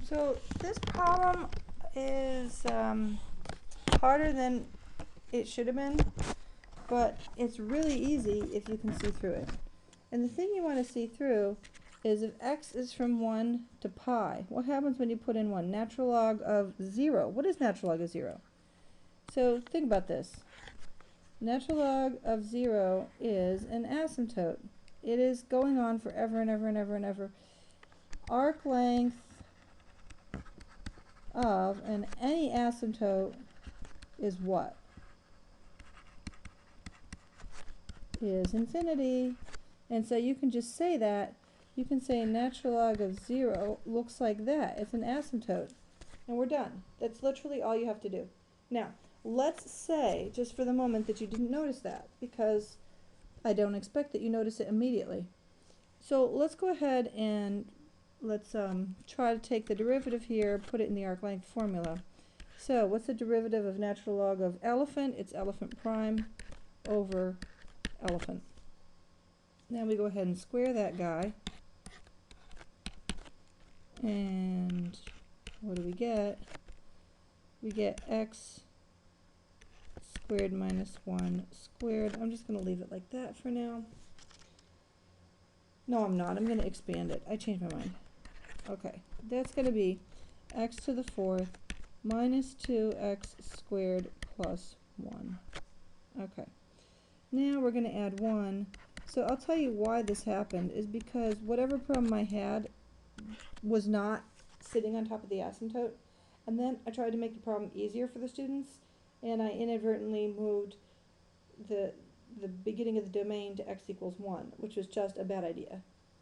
So this problem is harder than it should have been, but it's really easy if you can see through it. And the thing you want to see through is if x is from 1 to pi, what happens when you put in 1? Natural log of 0. What is natural log of 0? So think about this. Natural log of 0 is an asymptote. It is going on forever and ever and ever and ever. Arc length of any asymptote is what? Is infinity. And so you can just say that. You can say natural log of 0 looks like that. It's an asymptote. And we're done. That's literally all you have to do. Now, let's say, just for the moment, that you didn't notice that, because I don't expect that you notice it immediately. So let's go ahead and let's try to take the derivative here, put it in the arc length formula. So what's the derivative of natural log of elephant? It's elephant prime over elephant. Now we go ahead and square that guy. And what do we get? We get x squared minus 1 squared. I'm just going to leave it like that for now. No, I'm not. I'm going to expand it. I changed my mind. Okay, that's going to be x to the 4th minus 2x squared plus 1. Okay, now we're going to add 1. So I'll tell you why this happened is because whatever problem I had was not sitting on top of the asymptote, and then I tried to make the problem easier for the students, and I inadvertently moved the beginning of the domain to x equals 1, which was just a bad idea.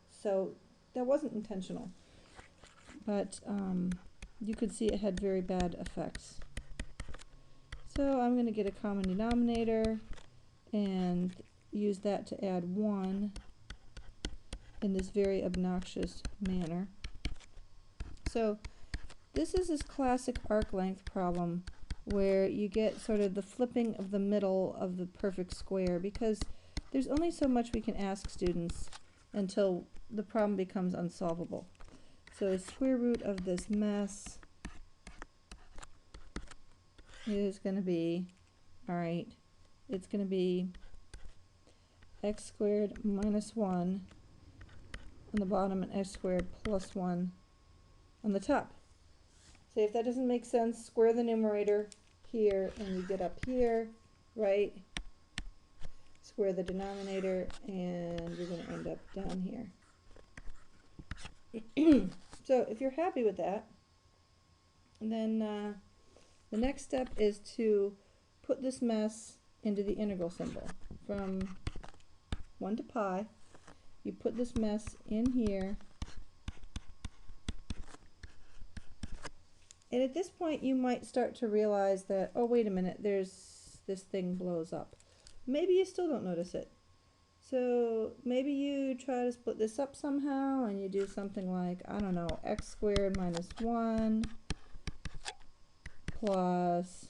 So that wasn't intentional, but you could see it had very bad effects. So I'm going to get a common denominator and use that to add 1 in this very obnoxious manner. So this is this classic arc length problem where you get sort of the flipping of the middle of the perfect square, because there's only so much we can ask students until the problem becomes unsolvable. So the square root of this mess is going to be, alright, it's going to be x squared minus 1 on the bottom and x squared plus 1 on the top. So if that doesn't make sense, square the numerator here and you get up here, right? Square the denominator and you're going to end up down here. So if you're happy with that, then the next step is to put this mess into the integral symbol. From 1 to pi, you put this mess in here. And at this point you might start to realize that, oh wait a minute, there's this thing blows up. Maybe you still don't notice it. So maybe you try to split this up somehow and you do something like, I don't know, x squared minus 1 plus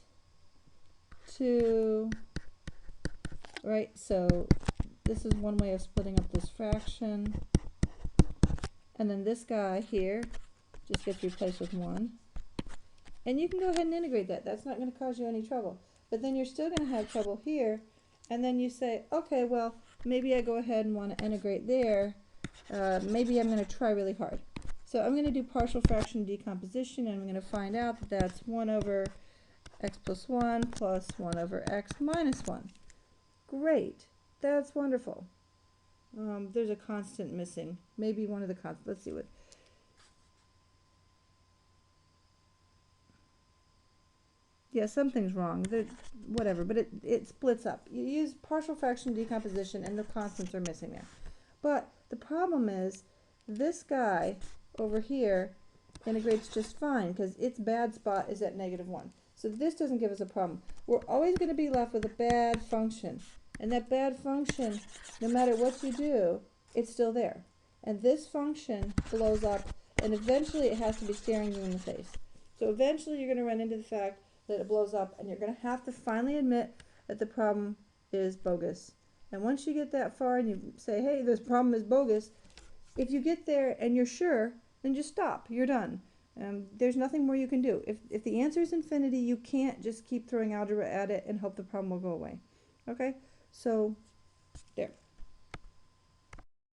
2, right? So this is one way of splitting up this fraction. And then this guy here just gets replaced with 1. And you can go ahead and integrate that. That's not going to cause you any trouble. But then you're still going to have trouble here. And then you say, okay, well, maybe I go ahead and want to integrate there. Maybe I'm going to try really hard. So I'm going to do partial fraction decomposition, and I'm going to find out that that's 1 over x plus 1 plus 1 over x minus 1. Great. That's wonderful. There's a constant missing. Maybe one of the constants. Let's see what. Yeah, something's wrong. Whatever, but it splits up. You use partial fraction decomposition and the constants are missing there. But the problem is this guy over here integrates just fine because its bad spot is at -1. So this doesn't give us a problem. We're always going to be left with a bad function. And that bad function, no matter what you do, it's still there. And this function blows up and eventually it has to be staring you in the face. So eventually you're going to run into the fact that it blows up and you're going to have to finally admit that the problem is bogus. And once you get that far and you say, hey, this problem is bogus, if you get there and you're sure, then just stop. You're done. There's nothing more you can do. If the answer is infinity, you can't just keep throwing algebra at it and hope the problem will go away. Okay, so there.